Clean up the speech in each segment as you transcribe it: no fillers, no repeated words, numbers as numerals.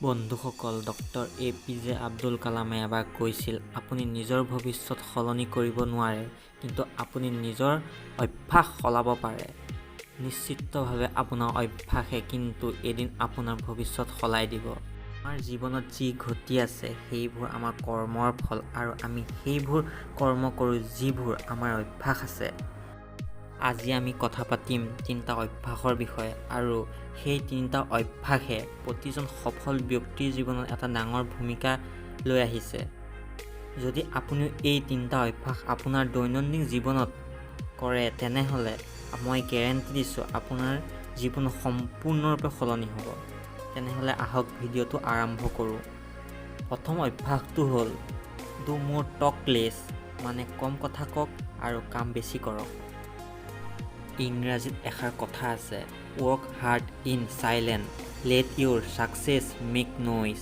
বন্ধুসকল, doctor APJ Abdul কালামে এবাৰ কৈছিল, আপুনি নিজৰ ভৱিষ্যত সলনি কৰিব নোৱাৰে, কিন্তু আপুনি নিজৰ অভ্যাস সলাব পাৰে। নিশ্চিতভাৱে আপোনাৰ অভ্যাসে কিন্তু এদিন আপোনাৰ ভৱিষ্যত সলাই দিব। আমাৰ জীৱনত যি ঘটি আছে সেইবোৰ আমাৰ কৰ্মৰ ফল, আৰু আমি সেইবোৰ কৰ্ম কৰোঁ যিবোৰ আমাৰ অভ্যাস আছে। আজি আমি কথা পাতিম 3টা অভ্যাসৰ বিষয়ে, আৰু সেই 3টা অভ্যাসে প্ৰতিজন সফল ব্যক্তিৰ জীৱনত এটা ডাঙৰ ভূমিকা লৈ আহিছে। যদি আপুনি এই 3টা অভ্যাস আপোনাৰ দৈনন্দিন জীৱনত কৰে, তেনেহ'লে মই গেৰেণ্টি দিছোঁ আপোনাৰ জীৱন সম্পূৰ্ণৰূপে সলনি হ'ব। তেনেহ'লে আহক ভিডিঅ'টো আৰম্ভ কৰোঁ। প্ৰথম অভ্যাসটো হ'ল ডু মোৰ টক লেছ, মানে কম কথা কওক আৰু কাম বেছি কৰক। ইংৰাজীত এষাৰ কথা আছে, work hard in silent, let your success make noise.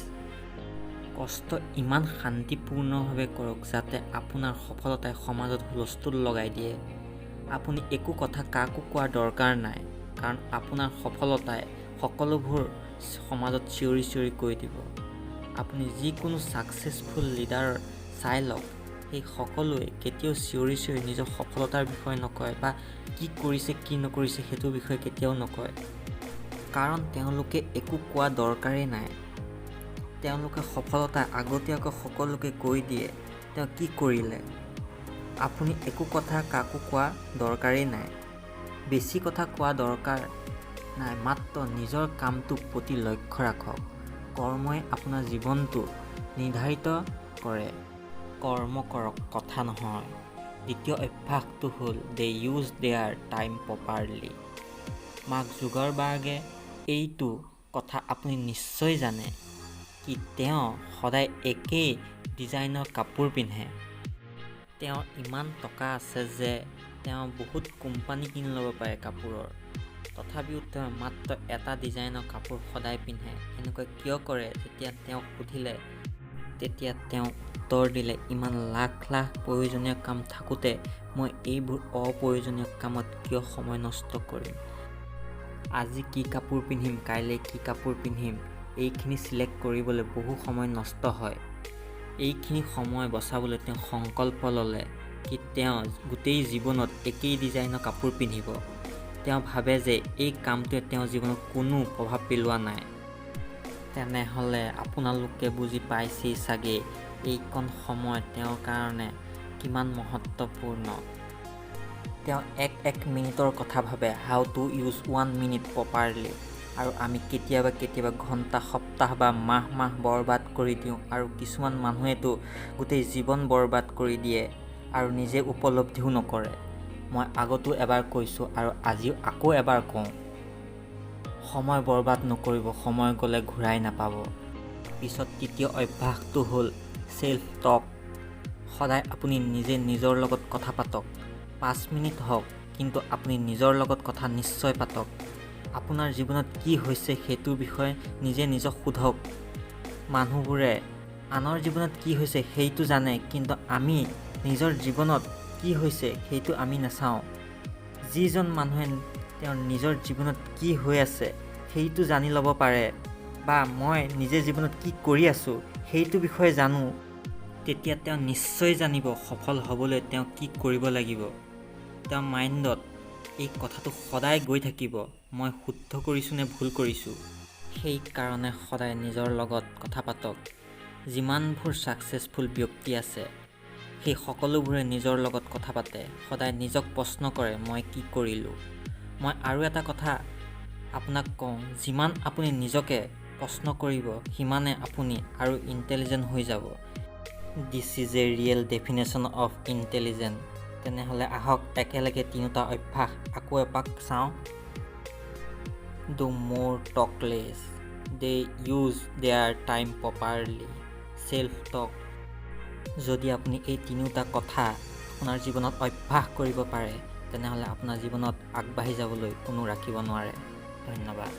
কষ্ট ইমান শান্তিপূৰ্ণভাৱে কৰক যাতে আপোনাৰ সফলতাই সমাজত হুলস্থুল লগাই দিয়ে। আপুনি একো কথা কাকো কোৱাৰ দৰকাৰ নাই, কাৰণ আপোনাৰ সফলতাই সকলোবোৰ সমাজত চিঞৰি চিঞৰি কৈ দিব। আপুনি যিকোনো ছাকচেছফুল লিডাৰ চাই লওক, সেই সকলোৱে কেতিয়াও চিঞৰি চিঞৰি নিজৰ সফলতাৰ বিষয়ে নকয়, বা কি কৰিছে কি নকৰিছে সেইটোৰ বিষয়ে কেতিয়াও নকয়, কাৰণ তেওঁলোকে একো কোৱা দৰকাৰেই নাই। তেওঁলোকে সফলতা আগতীয়াকৈ সকলোকে কৈ দিয়ে, তেওঁ কি কৰিলে। আপুনি একো কথা কাকো কোৱা দৰকাৰেই নাই, বেছি কথা কোৱা দৰকাৰ নাই, মাত্ৰ নিজৰ কামটোৰ প্ৰতি লক্ষ্য ৰাখক। কৰ্মই আপোনাৰ জীৱনটো নিৰ্ধাৰিত কৰে। কৰ্ম কৰক, কথা নহয়। দ্বিতীয় অভ্যাসটো হ'ল they use their time properly. Mark জুকাৰবাৰ্গে এইটো কথা আপুনি নিশ্চয় জানে, কি তেওঁ সদায় একেই ডিজাইনৰ কাপোৰ পিন্ধে। তেওঁৰ ইমান টকা আছে যে তেওঁ বহুত কোম্পানী কিনি ল'ব পাৰে কাপোৰৰ, তথাপিও তেওঁ মাত্ৰ এটা ডিজাইনৰ কাপোৰ সদায় পিন্ধে। এনেকুৱা কিয় কৰে? যেতিয়া তেওঁক সুধিলে, তেতিয়া তেওঁ উত্তৰ দিলে, ইমান লাখ লাখ প্ৰয়োজনীয় কাম থাকোঁতে মই এইবোৰ অপ্ৰয়োজনীয় কামত কিয় সময় নষ্ট কৰিম। আজি কি কাপোৰ পিন্ধিম, কাইলৈ কি কাপোৰ পিন্ধিম, এইখিনি চিলেক্ট কৰিবলৈ বহু সময় নষ্ট হয়। এইখিনি সময় বচাবলৈ তেওঁ সংকল্প ল'লে কি তেওঁ গোটেই জীৱনত একেই ডিজাইনৰ কাপোৰ পিন্ধিব। তেওঁ ভাবে যে এই কামটোৱে তেওঁৰ জীৱনত কোনো প্ৰভাৱ পেলোৱা নাই। তেনেহ'লে আপোনালোকে বুজি পাইছেই চাগে এইকণ সময় তেওঁৰ কাৰণে কিমান মহত্বপূৰ্ণ। তেওঁ এক মিনিটৰ কথা ভাবে, how to use 1 minute properly. আৰু আমি কেতিয়াবা ঘণ্টা, সপ্তাহ বা মাহ বৰবাদ কৰি দিওঁ, আৰু কিছুমান মানুহেতো গোটেই জীৱন বৰবাদ কৰি দিয়ে আৰু নিজে উপলব্ধিও নকৰে। মই আগতো এবাৰ কৈছোঁ আৰু আজিও আকৌ এবাৰ কওঁ, সময় বৰবাদ নকৰিব, সময় গ'লে ঘূৰাই নাপাব। পিছত তৃতীয় অভ্যাসটো হ'ল চেল্ফ টক। সদায় আপুনি নিজে নিজৰ লগত কথা পাতক। 5 মিনিট হওক, কিন্তু আপুনি নিজৰ লগত কথা নিশ্চয় পাতক। আপোনাৰ জীৱনত কি হৈছে সেইটোৰ বিষয়ে নিজে নিজক সোধক। মানুহবোৰে আনৰ জীৱনত কি হৈছে সেইটো জানে, কিন্তু আমি নিজৰ জীৱনত কি হৈছে সেইটো আমি নাচাওঁ। যিজন মানুহে তেওঁৰ নিজৰ জীৱনত কি হৈ আছে সেইটো জানি ল'ব পাৰে, বা মই নিজে জীৱনত কি কৰি আছোঁ সেইটো বিষয়ে জানো, তেতিয়া তেওঁ নিশ্চয় জানিব সফল হ'বলৈ তেওঁ কি কৰিব লাগিব। তেওঁৰ মাইণ্ডত এই কথাটো সদায় গৈ থাকিব, মই শুদ্ধ কৰিছোঁ নে ভুল কৰিছোঁ। সেইকাৰণে সদায় নিজৰ লগত কথা পাতক। যিমানবোৰ ছাকচেছফুল ব্যক্তি আছে সেই সকলোবোৰে নিজৰ লগত কথা পাতে, সদায় নিজক প্ৰশ্ন কৰে, মই কি কৰিলোঁ। মই আৰু এটা কথা আপোনাক কওঁ, যিমান আপুনি নিজকে প্ৰশ্ন কৰিব সিমানে আপুনি আৰু ইণ্টেলিজেণ্ট হৈ যাব। This is a real definition of intelligent. তেনেহ'লে আহক একেলগে 3টা অভ্যাস আকৌ এপাক চাওঁ। Do more talk less, they use their time properly, self talk. যদি আপুনি এই 3টা কথা আপোনাৰ জীৱনত অভ্যাস কৰিব পাৰে, তেনেহ'লে আপোনাৰ জীৱনত আগবাঢ়ি যাবলৈ কোনো ৰাখিব নোৱাৰে। ধন্যবাদ।